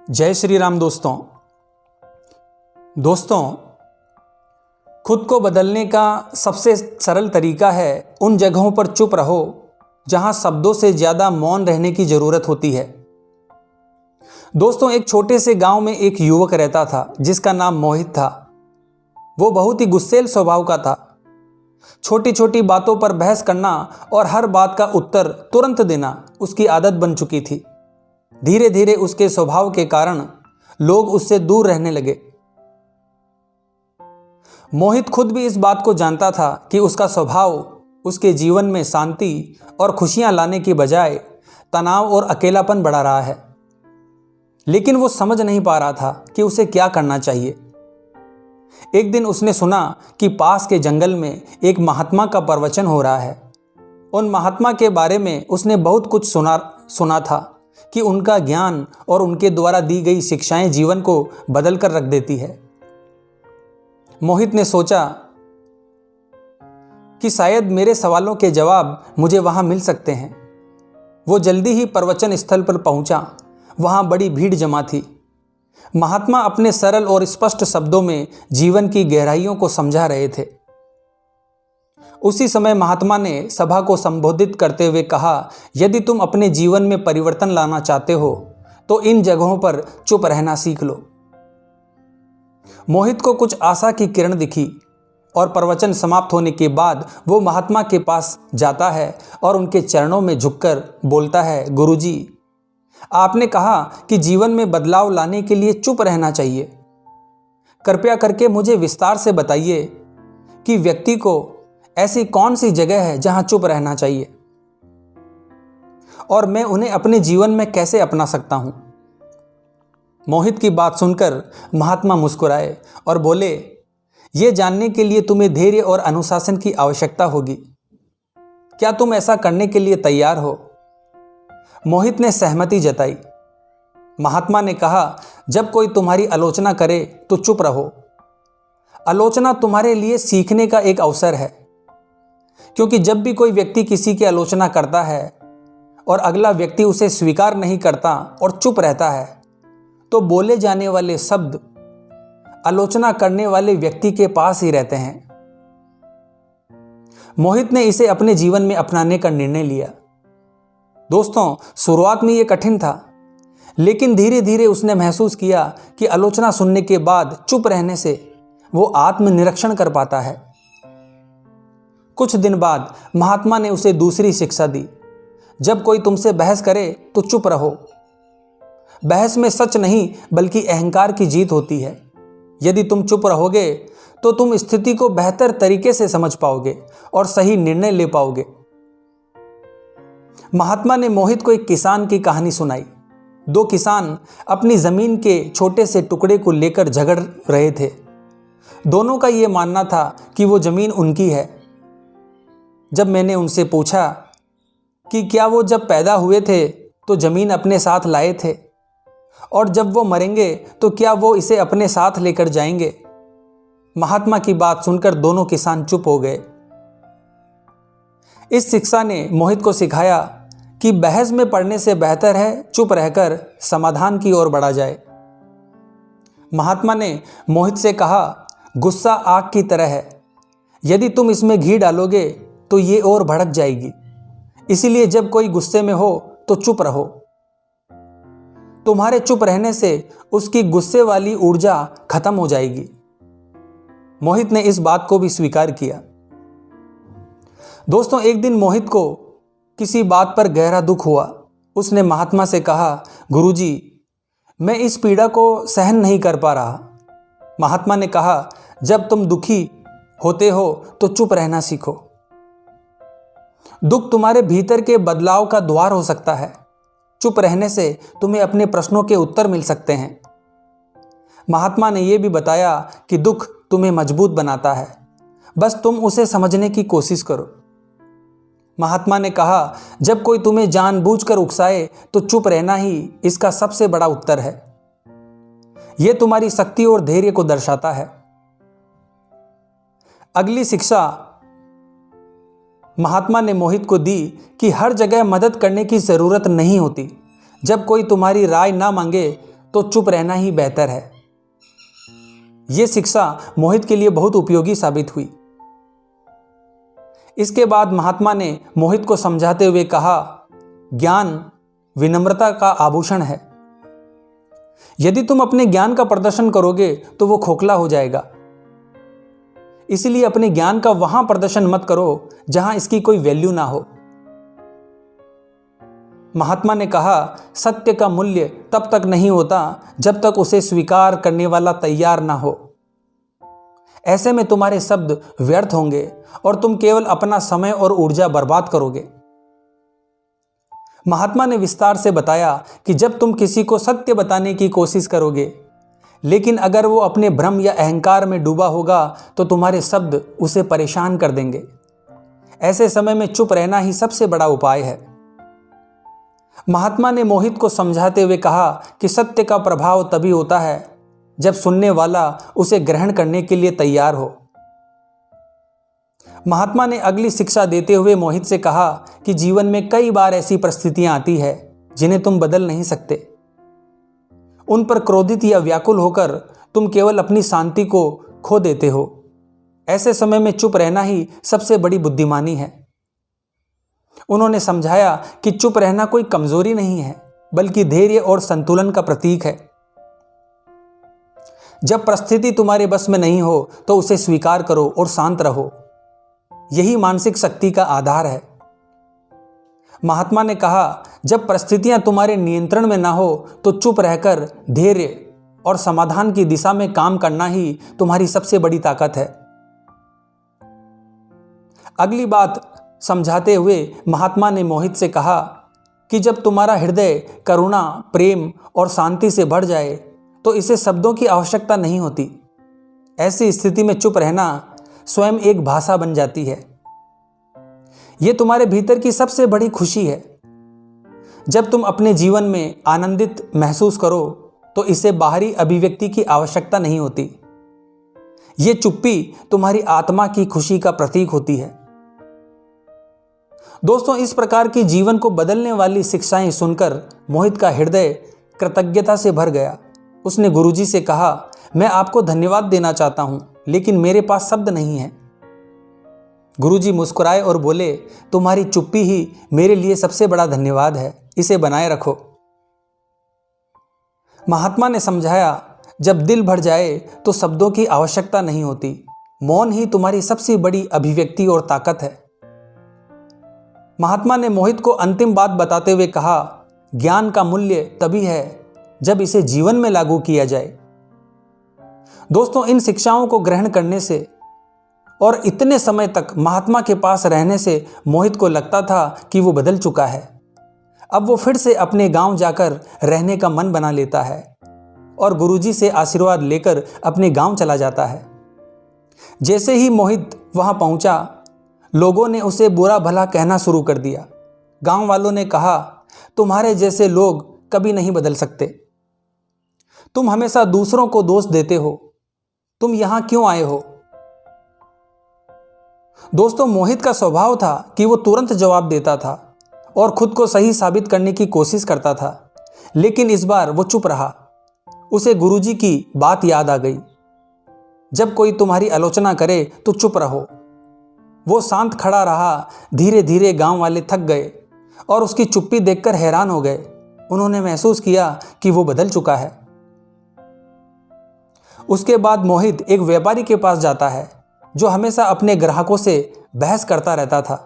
जय श्री राम दोस्तों, खुद को बदलने का सबसे सरल तरीका है उन जगहों पर चुप रहो जहां शब्दों से ज़्यादा मौन रहने की ज़रूरत होती है। दोस्तों, एक छोटे से गांव में एक युवक रहता था जिसका नाम मोहित था। वो बहुत ही गुस्सैल स्वभाव का था। छोटी छोटी बातों पर बहस करना और हर बात का उत्तर तुरंत देना उसकी आदत बन चुकी थी। धीरे धीरे उसके स्वभाव के कारण लोग उससे दूर रहने लगे। मोहित खुद भी इस बात को जानता था कि उसका स्वभाव उसके जीवन में शांति और खुशियां लाने की बजाय तनाव और अकेलापन बढ़ा रहा है, लेकिन वो समझ नहीं पा रहा था कि उसे क्या करना चाहिए। एक दिन उसने सुना कि पास के जंगल में एक महात्मा का प्रवचन हो रहा है। उन महात्मा के बारे में उसने बहुत कुछ सुना था कि उनका ज्ञान और उनके द्वारा दी गई शिक्षाएं जीवन को बदल कर रख देती है। मोहित ने सोचा कि शायद मेरे सवालों के जवाब मुझे वहां मिल सकते हैं। वो जल्दी ही प्रवचन स्थल पर पहुंचा। वहां बड़ी भीड़ जमा थी। महात्मा अपने सरल और स्पष्ट शब्दों में जीवन की गहराइयों को समझा रहे थे। उसी समय महात्मा ने सभा को संबोधित करते हुए कहा, यदि तुम अपने जीवन में परिवर्तन लाना चाहते हो तो इन जगहों पर चुप रहना सीख लो। मोहित को कुछ आशा की किरण दिखी और प्रवचन समाप्त होने के बाद वो महात्मा के पास जाता है और उनके चरणों में झुककर बोलता है, गुरुजी, आपने कहा कि जीवन में बदलाव लाने के लिए चुप रहना चाहिए। कृपया करके मुझे विस्तार से बताइए कि व्यक्ति को ऐसी कौन सी जगह है जहां चुप रहना चाहिए और मैं उन्हें अपने जीवन में कैसे अपना सकता हूं। मोहित की बात सुनकर महात्मा मुस्कुराए और बोले, यह जानने के लिए तुम्हें धैर्य और अनुशासन की आवश्यकता होगी। क्या तुम ऐसा करने के लिए तैयार हो? मोहित ने सहमति जताई। महात्मा ने कहा, जब कोई तुम्हारी आलोचना करे तो चुप रहो। आलोचना तुम्हारे लिए सीखने का एक अवसर है, क्योंकि जब भी कोई व्यक्ति किसी की आलोचना करता है और अगला व्यक्ति उसे स्वीकार नहीं करता और चुप रहता है, तो बोले जाने वाले शब्द आलोचना करने वाले व्यक्ति के पास ही रहते हैं। मोहित ने इसे अपने जीवन में अपनाने का निर्णय लिया। दोस्तों, शुरुआत में यह कठिन था, लेकिन धीरे धीरे उसने महसूस किया कि आलोचना सुनने के बाद चुप रहने से वो आत्मनिरीक्षण कर पाता है। कुछ दिन बाद महात्मा ने उसे दूसरी शिक्षा दी, जब कोई तुमसे बहस करे तो चुप रहो। बहस में सच नहीं बल्कि अहंकार की जीत होती है। यदि तुम चुप रहोगे तो तुम स्थिति को बेहतर तरीके से समझ पाओगे और सही निर्णय ले पाओगे। महात्मा ने मोहित को एक किसान की कहानी सुनाई। दो किसान अपनी जमीन के छोटे से टुकड़े को लेकर झगड़ रहे थे। दोनों का यह मानना था कि वो जमीन उनकी है। जब मैंने उनसे पूछा कि क्या वो जब पैदा हुए थे तो जमीन अपने साथ लाए थे, और जब वो मरेंगे तो क्या वो इसे अपने साथ लेकर जाएंगे, महात्मा की बात सुनकर दोनों किसान चुप हो गए। इस शिक्षा ने मोहित को सिखाया कि बहस में पड़ने से बेहतर है चुप रहकर समाधान की ओर बढ़ा जाए। महात्मा ने मोहित से कहा, गुस्सा आग की तरह है, यदि तुम इसमें घी डालोगे तो ये और भड़क जाएगी। इसीलिए जब कोई गुस्से में हो तो चुप रहो। तुम्हारे चुप रहने से उसकी गुस्से वाली ऊर्जा खत्म हो जाएगी। मोहित ने इस बात को भी स्वीकार किया। दोस्तों, एक दिन मोहित को किसी बात पर गहरा दुख हुआ। उसने महात्मा से कहा, गुरुजी, मैं इस पीड़ा को सहन नहीं कर पा रहा। महात्मा ने कहा, जब तुम दुखी होते हो तो चुप रहना सीखो। दुख तुम्हारे भीतर के बदलाव का द्वार हो सकता है। चुप रहने से तुम्हें अपने प्रश्नों के उत्तर मिल सकते हैं। महात्मा ने यह भी बताया कि दुख तुम्हें मजबूत बनाता है, बस तुम उसे समझने की कोशिश करो। महात्मा ने कहा, जब कोई तुम्हें जानबूझकर उकसाए तो चुप रहना ही इसका सबसे बड़ा उत्तर है। यह तुम्हारी शक्ति और धैर्य को दर्शाता है। अगली शिक्षा महात्मा ने मोहित को दी कि हर जगह मदद करने की ज़रूरत नहीं होती। जब कोई तुम्हारी राय ना मांगे तो चुप रहना ही बेहतर है। यह शिक्षा मोहित के लिए बहुत उपयोगी साबित हुई। इसके बाद महात्मा ने मोहित को समझाते हुए कहा, ज्ञान विनम्रता का आभूषण है। यदि तुम अपने ज्ञान का प्रदर्शन करोगे तो वो खोखला हो जाएगा। इसलिए अपने ज्ञान का वहां प्रदर्शन मत करो जहां इसकी कोई वैल्यू ना हो। महात्मा ने कहा, सत्य का मूल्य तब तक नहीं होता जब तक उसे स्वीकार करने वाला तैयार ना हो। ऐसे में तुम्हारे शब्द व्यर्थ होंगे और तुम केवल अपना समय और ऊर्जा बर्बाद करोगे। महात्मा ने विस्तार से बताया कि जब तुम किसी को सत्य बताने की कोशिश करोगे, लेकिन अगर वो अपने भ्रम या अहंकार में डूबा होगा तो तुम्हारे शब्द उसे परेशान कर देंगे। ऐसे समय में चुप रहना ही सबसे बड़ा उपाय है। महात्मा ने मोहित को समझाते हुए कहा कि सत्य का प्रभाव तभी होता है जब सुनने वाला उसे ग्रहण करने के लिए तैयार हो। महात्मा ने अगली शिक्षा देते हुए मोहित से कहा कि जीवन में कई बार ऐसी परिस्थितियां आती है जिन्हें तुम बदल नहीं सकते। उन पर क्रोधित या व्याकुल होकर तुम केवल अपनी शांति को खो देते हो। ऐसे समय में चुप रहना ही सबसे बड़ी बुद्धिमानी है। उन्होंने समझाया कि चुप रहना कोई कमजोरी नहीं है, बल्कि धैर्य और संतुलन का प्रतीक है। जब परिस्थिति तुम्हारे बस में नहीं हो तो उसे स्वीकार करो और शांत रहो। यही मानसिक शक्ति का आधार है। महात्मा ने कहा, जब परिस्थितियां तुम्हारे नियंत्रण में ना हो तो चुप रहकर धैर्य और समाधान की दिशा में काम करना ही तुम्हारी सबसे बड़ी ताकत है। अगली बात समझाते हुए महात्मा ने मोहित से कहा कि जब तुम्हारा हृदय करुणा, प्रेम और शांति से भर जाए तो इसे शब्दों की आवश्यकता नहीं होती। ऐसी स्थिति में चुप रहना स्वयं एक भाषा बन जाती है। यह तुम्हारे भीतर की सबसे बड़ी खुशी है। जब तुम अपने जीवन में आनंदित महसूस करो तो इसे बाहरी अभिव्यक्ति की आवश्यकता नहीं होती। यह चुप्पी तुम्हारी आत्मा की खुशी का प्रतीक होती है। दोस्तों, इस प्रकार की जीवन को बदलने वाली शिक्षाएं सुनकर मोहित का हृदय कृतज्ञता से भर गया। उसने गुरुजी से कहा, मैं आपको धन्यवाद देना चाहता हूं, लेकिन मेरे पास शब्द नहीं है। गुरुजी मुस्कुराए और बोले, तुम्हारी चुप्पी ही मेरे लिए सबसे बड़ा धन्यवाद है, इसे बनाए रखो। महात्मा ने समझाया, जब दिल भर जाए तो शब्दों की आवश्यकता नहीं होती। मौन ही तुम्हारी सबसे बड़ी अभिव्यक्ति और ताकत है। महात्मा ने मोहित को अंतिम बात बताते हुए कहा, ज्ञान का मूल्य तभी है जब इसे जीवन में लागू किया जाए। दोस्तों, इन शिक्षाओं को ग्रहण करने से और इतने समय तक महात्मा के पास रहने से मोहित को लगता था कि वो बदल चुका है। अब वो फिर से अपने गांव जाकर रहने का मन बना लेता है और गुरुजी से आशीर्वाद लेकर अपने गांव चला जाता है। जैसे ही मोहित वहां पहुंचा, लोगों ने उसे बुरा भला कहना शुरू कर दिया। गांव वालों ने कहा, तुम्हारे जैसे लोग कभी नहीं बदल सकते। तुम हमेशा दूसरों को दोष देते हो। तुम यहां क्यों आए हो? दोस्तों, मोहित का स्वभाव था कि वो तुरंत जवाब देता था और खुद को सही साबित करने की कोशिश करता था, लेकिन इस बार वो चुप रहा। उसे गुरुजी की बात याद आ गई, जब कोई तुम्हारी आलोचना करे तो चुप रहो। वो शांत खड़ा रहा। धीरे धीरे गांव वाले थक गए और उसकी चुप्पी देखकर हैरान हो गए। उन्होंने महसूस किया कि वो बदल चुका है। उसके बाद मोहित एक व्यापारी के पास जाता है जो हमेशा अपने ग्राहकों से बहस करता रहता था।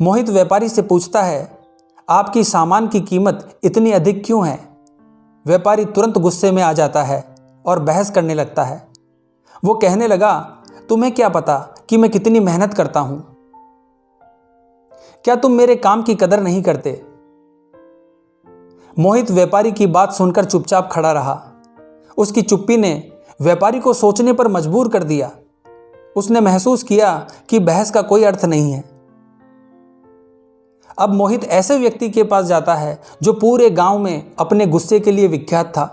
मोहित व्यापारी से पूछता है, आपकी सामान की कीमत इतनी अधिक क्यों है? व्यापारी तुरंत गुस्से में आ जाता है और बहस करने लगता है। वो कहने लगा, तुम्हें क्या पता कि मैं कितनी मेहनत करता हूं? क्या तुम मेरे काम की कदर नहीं करते? मोहित व्यापारी की बात सुनकर चुपचाप खड़ा रहा। उसकी चुप्पी ने व्यापारी को सोचने पर मजबूर कर दिया। उसने महसूस किया कि बहस का कोई अर्थ नहीं है। अब मोहित ऐसे व्यक्ति के पास जाता है जो पूरे गांव में अपने गुस्से के लिए विख्यात था।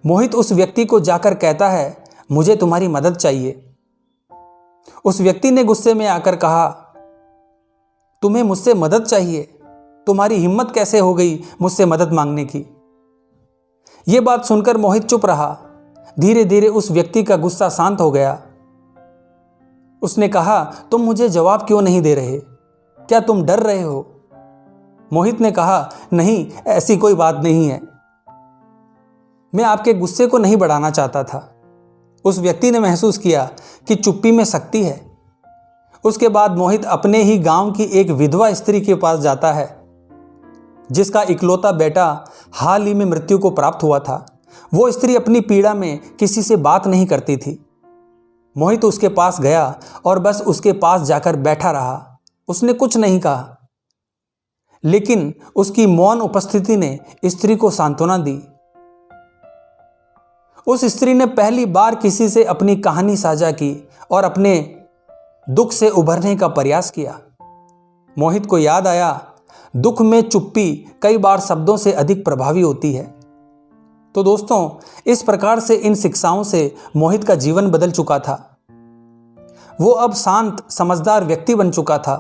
मोहित उस व्यक्ति को जाकर कहता है, मुझे तुम्हारी मदद चाहिए। उस व्यक्ति ने गुस्से में आकर कहा, तुम्हें मुझसे मदद चाहिए? तुम्हारी हिम्मत कैसे हो गई मुझसे मदद मांगने की? ये बात सुनकर मोहित चुप रहा। धीरे धीरे उस व्यक्ति का गुस्सा शांत हो गया। उसने कहा, तुम मुझे जवाब क्यों नहीं दे रहे? क्या तुम डर रहे हो? मोहित ने कहा, नहीं, ऐसी कोई बात नहीं है। मैं आपके गुस्से को नहीं बढ़ाना चाहता था। उस व्यक्ति ने महसूस किया कि चुप्पी में शक्ति है। उसके बाद मोहित अपने ही गांव की एक विधवा स्त्री के पास जाता है, जिसका इकलौता बेटा हाल ही में मृत्यु को प्राप्त हुआ था। वो स्त्री अपनी पीड़ा में किसी से बात नहीं करती थी। मोहित उसके पास गया और बस उसके पास जाकर बैठा रहा। उसने कुछ नहीं कहा, लेकिन उसकी मौन उपस्थिति ने स्त्री को सांत्वना दी। उस स्त्री ने पहली बार किसी से अपनी कहानी साझा की और अपने दुख से उभरने का प्रयास किया। मोहित को याद आया, दुख में चुप्पी कई बार शब्दों से अधिक प्रभावी होती है। तो दोस्तों, इस प्रकार से इन शिक्षाओं से मोहित का जीवन बदल चुका था। वो अब शांत, समझदार व्यक्ति बन चुका था।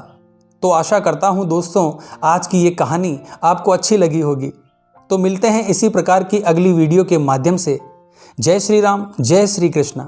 तो आशा करता हूं दोस्तों, आज की ये कहानी आपको अच्छी लगी होगी। तो मिलते हैं इसी प्रकार की अगली वीडियो के माध्यम से। जय श्री राम, जय श्री कृष्ण।